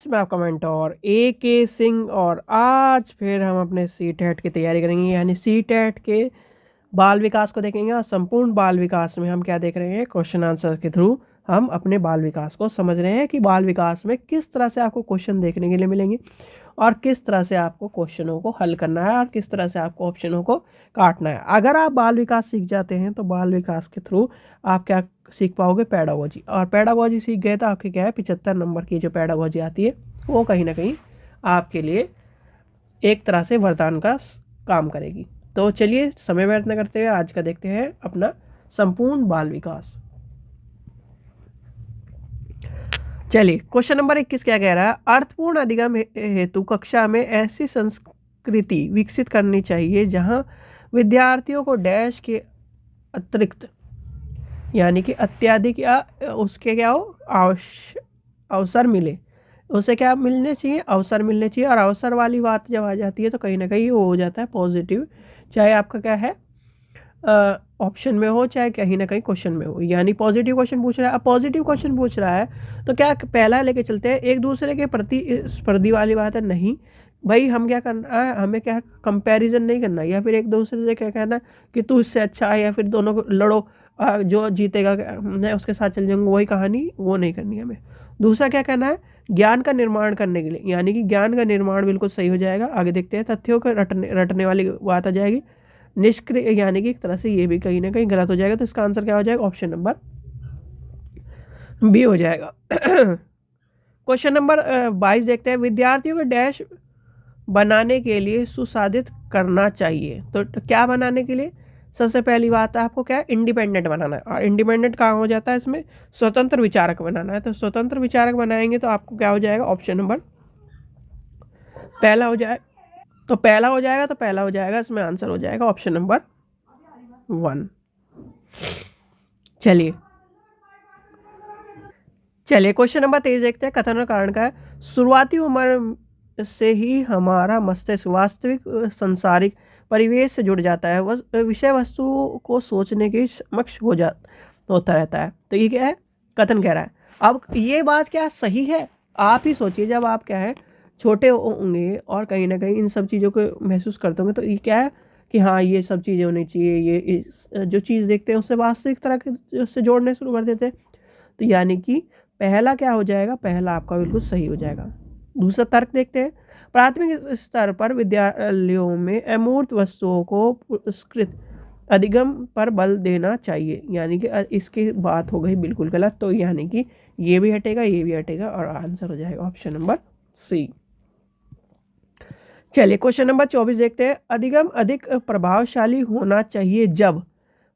मैं आपका mentor AK Singh और आज फिर हम अपने सीटेट की तैयारी करेंगे यानी सीटेट के बाल विकास को देखेंगे और संपूर्ण बाल विकास में हम क्या देख रहे हैं क्वेश्चन आंसर के थ्रू हम अपने बाल विकास को समझ रहे हैं कि बाल विकास में किस तरह से आपको क्वेश्चन देखने के लिए मिलेंगे और किस तरह से आपको क्वेश्चनों को हल करना है और किस तरह से आपको ऑप्शनों को काटना है। अगर आप बाल विकास सीख जाते हैं तो बाल विकास के थ्रू आप क्या सीख पाओगे, पैडागोजी। और पैडागोजी सीख गए तो आपके क्या है 75 नंबर की जो पैडागोजी आती है वो कहीं ना कहीं आपके लिए एक तरह से वरदान का काम करेगी। तो चलिए समय व्यर्थ न करते हुए आज का देखते हैं अपना संपूर्ण बाल विकास। चलिए क्वेश्चन नंबर 21 क्या कह रहा है, अर्थपूर्ण अधिगम हेतु कक्षा में ऐसी संस्कृति विकसित करनी चाहिए जहां विद्यार्थियों को डैश के अतिरिक्त यानी कि अत्यधिक या उसके क्या हो अवसर मिले, उसे क्या मिलने चाहिए, अवसर मिलने चाहिए। और अवसर वाली बात जब आ जाती है तो कहीं ना कहीं वो हो जाता है पॉजिटिव, चाहे आपका क्या है ऑप्शन में हो चाहे कहीं ना कहीं क्वेश्चन में हो। यानी पॉजिटिव क्वेश्चन पूछ रहा है। अब पॉजिटिव क्वेश्चन पूछ रहा है तो क्या पहला लेके चलते हैं, एक दूसरे के प्रति स्पर्धी वाली बात है नहीं भाई। हम क्या करना है, हमें क्या कंपैरिजन नहीं करना या फिर एक दूसरे से क्या कहना कि तू इससे अच्छा है या फिर दोनों को लड़ो, जो जीतेगा मैं उसके साथ चल जाऊंगा, वही कहानी वो नहीं करनी है हमें। दूसरा क्या करना है, ज्ञान का निर्माण करने के लिए, यानी कि ज्ञान का निर्माण बिल्कुल सही हो जाएगा। आगे देखते हैं, तथ्यों को रटने वाली बात आ जाएगी। निष्क्रिय यानी कि एक तरह से ये भी कहीं ना कहीं गलत हो जाएगा। तो इसका आंसर क्या हो जाएगा, ऑप्शन नंबर बी हो जाएगा। क्वेश्चन नंबर 22 देखते हैं, विद्यार्थियों को डैश बनाने के लिए सुसाधित करना चाहिए। तो क्या बनाने के लिए, सबसे पहली बात है आपको क्या है इंडिपेंडेंट बनाना है। और इंडिपेंडेंट कहाँ हो जाता है, इसमें स्वतंत्र विचारक बनाना है। तो स्वतंत्र विचारक बनाएंगे तो आपको क्या हो जाएगा, ऑप्शन नंबर पहला हो जाए तो पहला हो जाएगा। तो पहला हो जाएगा, इसमें आंसर हो जाएगा ऑप्शन नंबर 1। चलिए क्वेश्चन नंबर 23 देखते हैं, कथन और कारण का है, शुरुआती उम्र से ही हमारा मस्तिष्क वास्तविक संसारिक परिवेश से जुड़ जाता है, विषय वस्तु को सोचने के समक्ष होता रहता है। तो ये क्या है, कथन कह रहा है। अब ये बात क्या सही है, आप ही सोचिए, जब आप क्या है छोटे होंगे और कहीं ना कहीं इन सब चीज़ों को महसूस करते होंगे तो ये क्या है कि हाँ ये सब चीज़ें होनी चाहिए, ये जो चीज़ देखते हैं उससे वास्तविक तरह के उससे जोड़ने शुरू कर देते हैं। तो यानी कि पहला क्या हो जाएगा, पहला आपका बिल्कुल सही हो जाएगा। दूसरा तर्क देखते हैं, प्राथमिक स्तर पर विद्यालयों में अमूर्त वस्तुओं को पुरस्कृत अधिगम पर बल देना चाहिए। यानी कि इसकी बात हो गई बिल्कुल गलत। तो यानी कि ये भी हटेगा, ये भी हटेगा और आंसर हो जाएगा ऑप्शन नंबर सी। चलिए क्वेश्चन नंबर 24 देखते हैं, अधिगम अधिक प्रभावशाली होना चाहिए जब,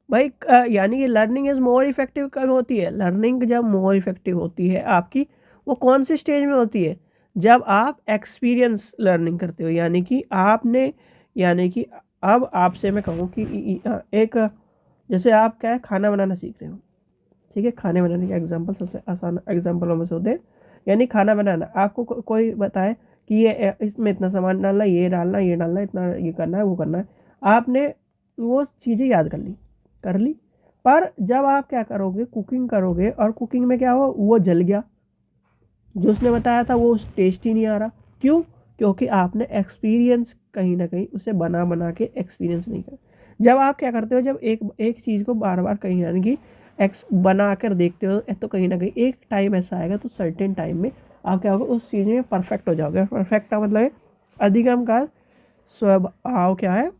भाई यानी कि लर्निंग इज मोर इफेक्टिव कब होती है, लर्निंग जब मोर इफेक्टिव होती है आपकी, वो कौन सी स्टेज में होती है, जब आप एक्सपीरियंस लर्निंग करते हो। यानी कि आपने, यानी कि अब आपसे मैं कहूँ कि एक जैसे आप क्या है खाना बनाना सीख रहे हो, ठीक है, खाने बनाने के एग्जाम्पल सबसे आसान एग्जाम्पलों में से होते हैं। यानी खाना बनाना, आपको कोई बताए कि ये इसमें इतना सामान डालना, ये डालना, ये डालना, इतना ये करना है, वो करना है, आपने वो चीज़ें याद कर ली। पर जब आप क्या करोगे, कुकिंग करोगे और कुकिंग में क्या हो, वो जल गया, जो उसने बताया था वो टेस्ट ही नहीं आ रहा। क्यों, क्योंकि आपने एक्सपीरियंस कहीं ना कहीं उसे बना के एक्सपीरियंस नहीं कर। जब आप क्या करते हो, जब एक चीज़ को बार बार कहीं यानी कि बना कर देखते हो तो कहीं ना कहीं एक टाइम ऐसा आएगा तो सर्टेन टाइम में आप क्या होगा उस चीज़ में परफेक्ट हो जाओगे। परफेक्ट का मतलब है अधिगम का स्वभाव क्या है,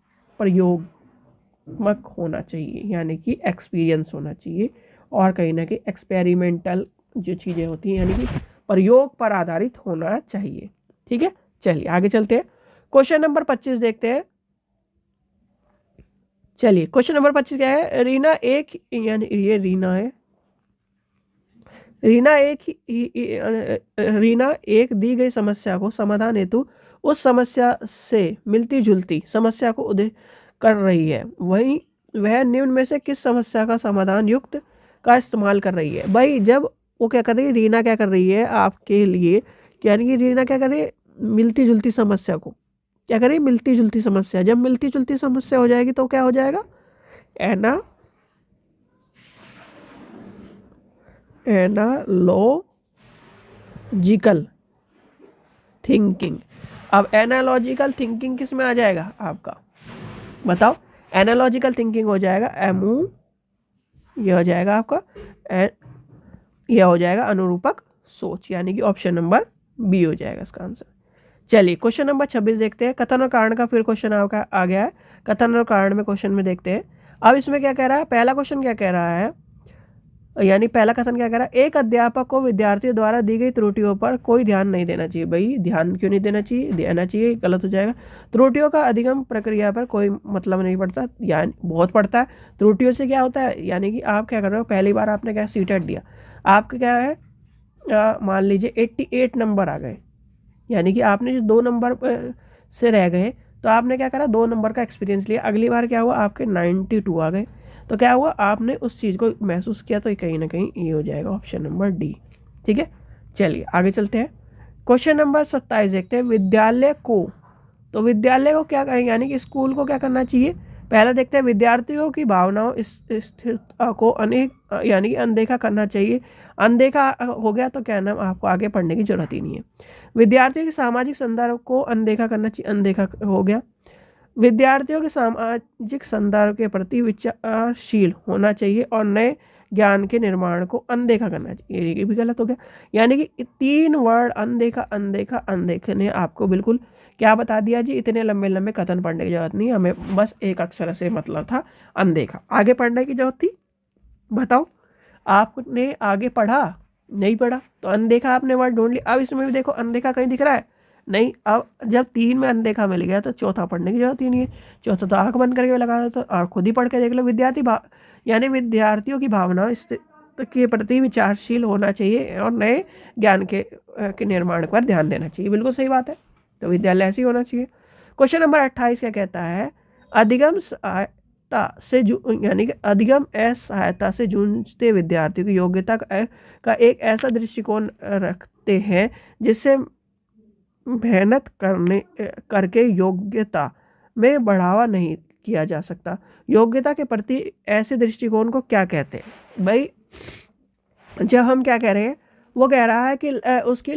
प्रयोगात्मक होना चाहिए, यानी कि एक्सपीरियंस होना चाहिए और कहीं ना कहीं एक्सपेरिमेंटल जो चीज़ें होती हैं यानी कि प्रयोग पर आधारित होना चाहिए। ठीक है, चलिए आगे चलते हैं, क्वेश्चन नंबर 25 देखते हैं। चलिए क्वेश्चन नंबर 25 क्या है, रीना एक, यानी ये रीना है, रीना एक दी गई समस्या को समाधान हेतु उस समस्या से मिलती जुलती समस्या को उदय कर रही है। वहीं वह निम्न में से किस समस्या का समाधान युक्त का इस्तेमाल कर रही है। भाई जब वो क्या कर रही है, रीना क्या कर रही है आपके लिए, यानी कि रीना क्या कर रही है, मिलती जुलती समस्या को क्या कर रही है, मिलती जुलती समस्या। जब मिलती जुलती समस्या हो जाएगी तो क्या हो जाएगा, एनालॉजिकल थिंकिंग। अब एनालॉजिकल थिंकिंग किस में आ जाएगा आपका, बताओ। एनालॉजिकल थिंकिंग हो जाएगा एमू, ये हो जाएगा आपका यह हो जाएगा अनुरूपक सोच, यानी कि ऑप्शन नंबर बी हो जाएगा इसका आंसर। चलिए क्वेश्चन नंबर 26 देखते हैं। कथन और कारण का फिर क्वेश्चन आपका आ गया है। कथन और कारण में क्वेश्चन में देखते हैं। अब इसमें क्या कह रहा है, पहला क्वेश्चन क्या कह रहा है, यानी पहला कथन क्या कह रहा है, एक अध्यापक को विद्यार्थियों द्वारा दी गई त्रुटियों पर कोई ध्यान नहीं देना चाहिए। भाई ध्यान क्यों नहीं देना चाहिए, देना चाहिए, गलत हो जाएगा। त्रुटियों का अधिगम प्रक्रिया पर कोई मतलब नहीं पड़ता, यानी बहुत पड़ता है। त्रुटियों से क्या होता है, यानी कि आप क्या कर रहे हो, पहली बार आपने क्या सीटेट दिया, आपका क्या है, मान लीजिए 88 नंबर आ गए, यानी कि आपने जो 2 नंबर से रह गए, तो आपने क्या करा, 2 नंबर का एक्सपीरियंस लिया। अगली बार क्या हुआ, आपके 92 आ गए, तो क्या हुआ, आपने उस चीज़ को महसूस किया, तो कहीं ना कहीं ये हो जाएगा ऑप्शन नंबर डी। ठीक है, चलिए आगे चलते हैं। क्वेश्चन नंबर 27 देखते हैं। विद्यालय को, तो विद्यालय को क्या करें, यानी कि स्कूल को क्या करना चाहिए। पहला देखते हैं, विद्यार्थियों की भावनाओं स्थिरता को यानी कि अनदेखा करना चाहिए। अनदेखा हो गया तो क्या नाम, आपको आगे पढ़ने की जरूरत ही नहीं है। विद्यार्थियों के सामाजिक संदर्भ को अनदेखा करना चाहिए, अनदेखा हो गया। विद्यार्थियों के सामाजिक संदर्भ के प्रति विचारशील होना चाहिए और नए ज्ञान के निर्माण को अनदेखा करना चाहिए, ये भी गलत हो गया। यानी कि 3 वर्ड अनदेखा अनदेखा अनदेखा ने आपको बिल्कुल क्या बता दिया जी, इतने लंबे लंबे कथन पढ़ने की जरूरत नहीं, हमें बस एक अक्षर से मतलब था अनदेखा, आगे पढ़ने की जरूरत थी। बताओ आपने आगे पढ़ा, नहीं पढ़ा, तो अनदेखा आपने वर्ड ढूंढ लिया। अब इसमें भी देखो अनदेखा कहीं दिख रहा है नहीं। अब जब 3 में अनदेखा मिल गया तो चौथा पढ़ने की जरूरत ही नहीं है। चौथा तो आंख बंद करके लगा दो, तो और खुद ही पढ़ के देख लो। यानी विद्यार्थियों की भावना के प्रति विचारशील होना चाहिए और नए ज्ञान के निर्माण पर ध्यान देना चाहिए, बिल्कुल सही बात है। तो विद्यालय ऐसे ही होना चाहिए। क्वेश्चन नंबर 28 क्या कहता है, अधिगम सहायता से यानी कि अधिगम असहायता से जूझते विद्यार्थियों की योग्यता का एक ऐसा दृष्टिकोण रखते हैं जिससे मेहनत करके योग्यता में बढ़ावा नहीं किया जा सकता। योग्यता के प्रति ऐसे दृष्टिकोण को क्या कहते हैं भाई। जब हम क्या कह रहे हैं, वो कह रहा है कि उसकी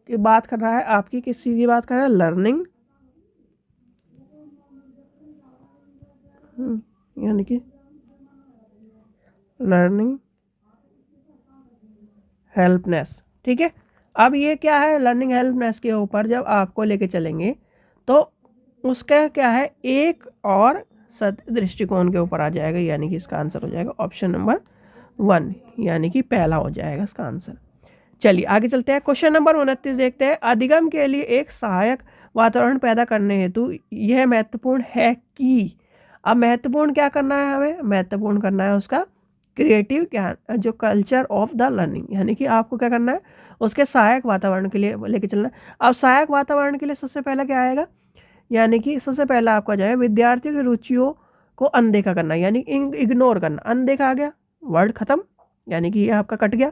की बात कर रहा है, आपकी किसी की बात कर रहा है, लर्निंग यानी कि लर्निंग हेल्पनेस। ठीक है, अब ये क्या है, लर्निंग हेल्पनेस के ऊपर जब आपको लेके चलेंगे तो उसका क्या है, एक और सत्य दृष्टिकोण के ऊपर आ जाएगा, यानी कि इसका आंसर हो जाएगा ऑप्शन नंबर 1, यानी कि पहला हो जाएगा इसका आंसर। चलिए आगे चलते हैं। क्वेश्चन नंबर 29 देखते हैं। अधिगम के लिए एक सहायक वातावरण पैदा करने हेतु यह महत्वपूर्ण है कि, अब महत्वपूर्ण क्या करना है, हमें महत्वपूर्ण करना है उसका क्रिएटिव क्या, जो कल्चर ऑफ द लर्निंग, यानी कि आपको क्या करना है, उसके सहायक वातावरण के लिए लेके चलना है। अब सहायक वातावरण के लिए सबसे पहला क्या आएगा, यानी कि सबसे पहला आपका जाएगा विद्यार्थियों की रुचियों को अनदेखा करना, यानी इग्नोर करना। अनदेखा आ गया, वर्ड खत्म, यानी कि ये आपका कट गया।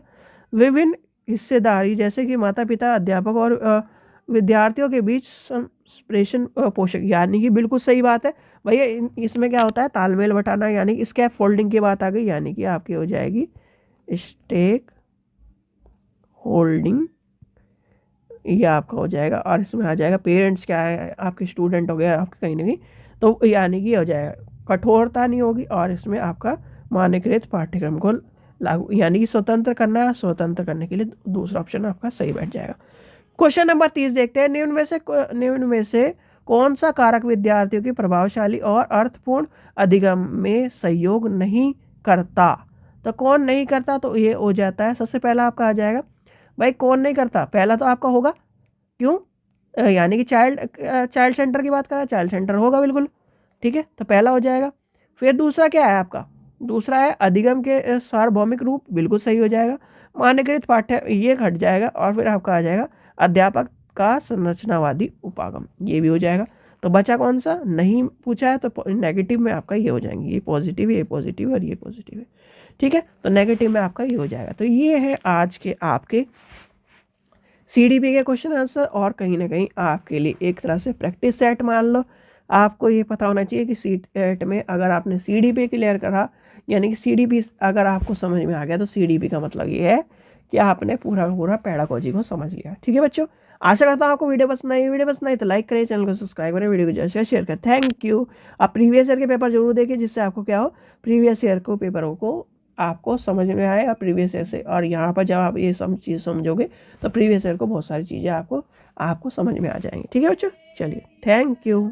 विभिन्न हिस्सेदारी जैसे कि माता पिता, अध्यापक और विद्यार्थियों के बीच संप्रेषण पोषक, यानी कि बिल्कुल सही बात है भैया। इसमें क्या होता है, तालमेल बैठाना, यानी स्कैफ फोल्डिंग की बात आ गई, यानी कि आपकी हो जाएगी स्टेक होल्डिंग, ये आपका हो जाएगा। और इसमें आ जाएगा पेरेंट्स, क्या है आपके स्टूडेंट हो गया आपके कहीं ना कहीं, तो यानी कि हो जाएगा कठोरता नहीं होगी, और इसमें आपका मानकीकृत पाठ्यक्रम को लागू, यानी कि स्वतंत्र करना है, स्वतंत्र करने के लिए दूसरा ऑप्शन आपका सही बैठ जाएगा। क्वेश्चन नंबर 30 देखते हैं। निम्न में से कौन सा कारक विद्यार्थियों की प्रभावशाली और अर्थपूर्ण अधिगम में सहयोग नहीं करता, तो कौन नहीं करता, तो ये हो जाता है सबसे पहला आपका आ जाएगा भाई, कौन नहीं करता, पहला तो आपका होगा, क्यों, यानी कि चाइल्ड सेंटर की बात करें, चाइल्ड सेंटर होगा बिल्कुल, ठीक है, तो पहला हो जाएगा। फिर दूसरा क्या है आपका, दूसरा है अधिगम के सार्वभौमिक रूप, बिल्कुल सही हो जाएगा। मानकीकृत पाठ्य, ये घट जाएगा, और फिर आपका आ जाएगा अध्यापक का संरचनावादी उपागम, ये भी हो जाएगा। तो बचा कौन सा, नहीं पूछा है, तो नेगेटिव में आपका ये हो जाएंगे, ये पॉजिटिव, ये पॉजिटिव और ये पॉजिटिव है, ठीक है, तो नेगेटिव में आपका ये हो जाएगा। तो ये है आज के आपके सीडीपी के क्वेश्चन आंसर, और कहीं ना कहीं आपके लिए एक तरह से प्रैक्टिस सेट मान लो। आपको ये पता होना चाहिए कि सीटेट में अगर आपने सीडीपी क्लियर करा, यानी कि सीडीपी अगर आपको समझ में आ गया, तो सीडीपी का मतलब ये है कि आपने पूरा का पूरा पेडागोजी को समझ लिया। ठीक है बच्चों, आशा करता हूँ आपको वीडियो पसंद आई तो लाइक करें, चैनल को सब्सक्राइब करें, वीडियो को ज़्यादा से शेयर करें। Thank you. आप प्रीवियस ईयर के पेपर जरूर देखिए, जिससे आपको क्या हो, प्रीवियस ईयर को पेपरों को आपको समझ में आए और प्रीवियस ईयर से, और यहाँ पर जब आप ये सब चीज़ समझोगे तो प्रीवियस ईयर को बहुत सारी चीज़ें आपको समझ में आ जाएंगी। ठीक है बच्चों, चलिए थैंक यू।